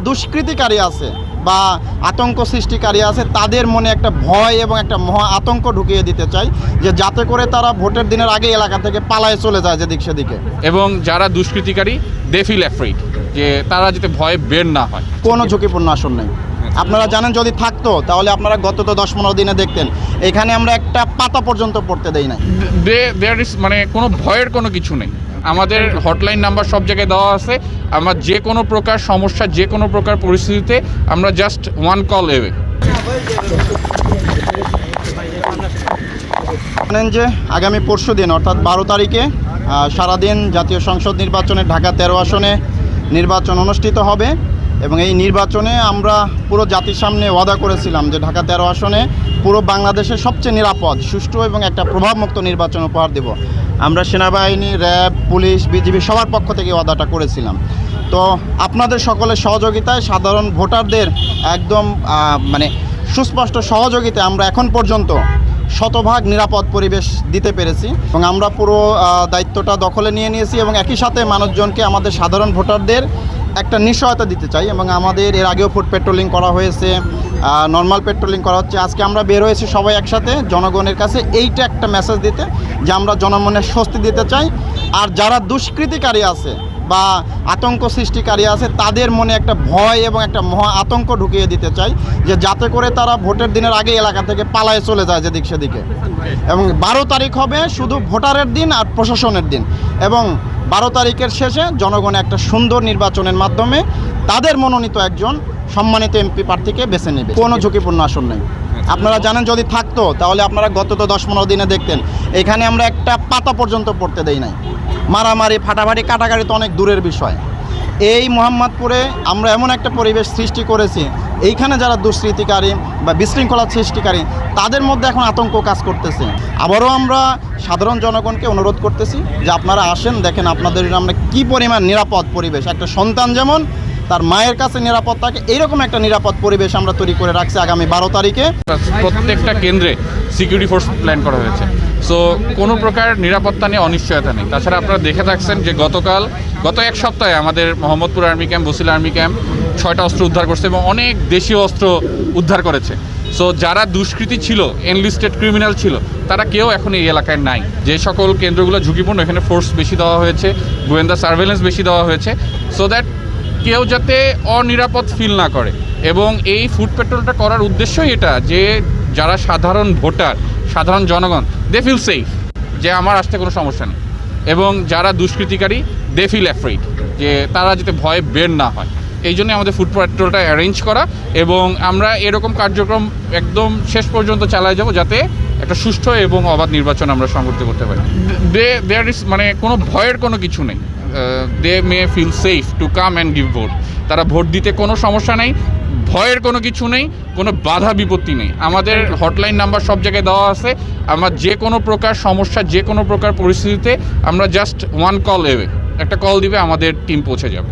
দুষ্কৃতিকারী আছে বা আতঙ্ক সৃষ্টিকারী আছে তাদের মনে একটা ভয় এবং একটা মহা আতঙ্ক ঢুকিয়ে দিতে চাই, যে যাতে করে তারা ভোটের দিনের আগে এলাকা থেকে পালায়ে চলে যায় যেদিক সেদিকে। এবং যারা দুষ্কৃতিকারী দে ফিল অ্যাফ্রেড, যে তারা যাতে ভয়ে বের না হয়। কোনো ঝুঁকিপূর্ণ আসন নেই। আপনারা জানেন যদি থাকতো তাহলে আপনারা গত তো 10-15 দিনে দেখতেন এখানে আমরা একটা পাতা পর্যন্ত পড়তে দেই নাই। দেয়ার ইজ মানে কোনো ভয়ের কোনো কিছু নেই। আমাদের হটলাইন নাম্বার সব জায়গায় দেওয়া আছে। আমরা যে কোনো প্রকার সমস্যা, যে কোনো প্রকার পরিস্থিতিতে আমরা জাস্ট ওয়ান কল এওয়ে। জানেন যে আগামী পরশু দিন অর্থাৎ 12 তারিখে সারাদিন জাতীয় সংসদ নির্বাচনে ঢাকা 13 আসনে নির্বাচন অনুষ্ঠিত হবে এবং এই নির্বাচনে আমরা পুরো জাতির সামনে ওয়াদা করেছিলাম যে ঢাকা 13 আসনে পুরো বাংলাদেশের সবচেয়ে নিরাপদ, সুষ্ঠু এবং একটা প্রভাবমুক্ত নির্বাচন উপহার দেব। আমরা সেনাবাহিনী, র্যাব, পুলিশ, বিজিবি সবার পক্ষ থেকে ওয়াদাটা করেছিলাম। তো আপনাদের সকলের সহযোগিতায়, সাধারণ ভোটারদের একদম মানে সুস্পষ্ট সহযোগিতায় আমরা এখন পর্যন্ত শতভাগ নিরাপদ পরিবেশ দিতে পেরেছি এবং আমরা পুরো দায়িত্বটা দখলে নিয়ে নিয়েছি এবং একই সাথে মানুষজনকে, আমাদের সাধারণ ভোটারদের একটা নিশ্চয়তা দিতে চাই। এবং আমাদের এর আগেও ফুট পেট্রোলিং করা হয়েছে, নর্মাল পেট্রোলিং করা হচ্ছে। আজকে আমরা বের হয়েছি সবাই একসাথে জনগণের কাছে এইটা একটা মেসেজ দিতে যে আমরা জনমনের স্বস্তি দিতে চাই। আর যারা দুষ্কৃতিকারী আছে বা আতঙ্ক সৃষ্টিকারী আছে তাদের মনে একটা ভয় এবং একটা মহা আতঙ্ক ঢুকিয়ে দিতে চাই, যে যাতে করে তারা ভোটের দিনের আগে এলাকা থেকে পালায়ে চলে যায় যেদিক সেদিকে। এবং 12 তারিখ হবে শুধু ভোটারের দিন আর প্রশাসনের দিন, এবং 12 তারিখের শেষে জনগণ একটা সুন্দর নির্বাচনের মাধ্যমে তাদের মনোনীত একজন সম্মানিত এমপি প্রার্থীকে বেছে নেবে। কোনো ঝুঁকিপূর্ণ আসন নেই। আপনারা জানেন যদি থাকতো তাহলে আপনারা গত তো 10-15 দিনে দেখতেন এখানে আমরা একটা পাতা পর্যন্ত পড়তে দেই নাই। মারামারি, ফাটাফাটি, কাটাকাটি তো অনেক দূরের বিষয়। এই মোহাম্মদপুরে আমরা এমন একটা পরিবেশ সৃষ্টি করেছি, এইখানে যারা দুষ্কৃতিকারী বা বিশৃঙ্খলা সৃষ্টিকারী তাদের মধ্যে এখন আতঙ্ক কাজ করতেছে। আবারও আমরা সাধারণ জনগণকে অনুরোধ করতেছি যে আপনারা আসেন, দেখেন আপনাদের আমরা কী পরিমাণ নিরাপদ পরিবেশ, একটা সন্তান যেমন তার মায়ের কাছে নিরাপদ থাকে এইরকম একটা নিরাপদ পরিবেশ আমরা তৈরি করে রাখছি আগামী 12 তারিখে। প্রত্যেকটা কেন্দ্রে সিকিউরিটি ফোর্স প্ল্যান করা হয়েছে। সো কোনো প্রকার নিরাপত্তা নিয়ে অনিশ্চয়তা নেই। তাছাড়া আপনারা দেখে থাকছেন যে গত এক সপ্তাহে আমাদের Mohammadpur army camp, Basila army camp 6টা অস্ত্র উদ্ধার করছে এবং অনেক দেশীয় অস্ত্র উদ্ধার করেছে। সো যারা দুষ্কৃতী ছিল, এনলিস্টেড ক্রিমিনাল ছিল, তারা কেউ এখন এই এলাকায় নাই। যে সকল কেন্দ্রগুলো ঝুঁকিপূর্ণ এখানে ফোর্স বেশি দেওয়া হয়েছে, গোয়েন্দা সার্ভেলেন্স বেশি দেওয়া হয়েছে, সো দ্যাট কেউ যাতে অনিরাপদ ফিল না করে। এবং এই ফুড পেট্রোলটা করার উদ্দেশ্যই এটা, যে যারা সাধারণ ভোটার, সাধারণ জনগণ দে ফিল সেফ, যে আমার আসতে কোনো সমস্যা নেই। এবং যারা দুষ্কৃতিকারী দে ফিল অ্যাফ্রেড, যে তারা যাতে ভয়ে বের না হয়। এই জন্যই আমাদের ফুড পেট্রোলটা অ্যারেঞ্জ করা এবং আমরা এরকম কার্যক্রম একদম শেষ পর্যন্ত চালায় যাব যাতে একটা সুষ্ঠু এবং অবাধ নির্বাচন আমরা সংগঠিত করতে পারি। দেয়ার ইজ মানে কোনো ভয়ের কোনো কিছু নেই। They may feel safe to come and give vote. তারা ভোট দিতে কোনো সমস্যা নেই, ভয়ের কোনো কিছু নেই, কোনো বাধা বিপত্তি নেই। আমাদের হটলাইন নাম্বার সব জায়গায় দেওয়া আছে। আমরা যে কোনো প্রকার সমস্যা, যে কোনো প্রকার পরিস্থিতিতে আমরা জাস্ট ওয়ান কল এওয়ে, একটা কল দিবে আমাদের টিম পৌঁছে যাবে।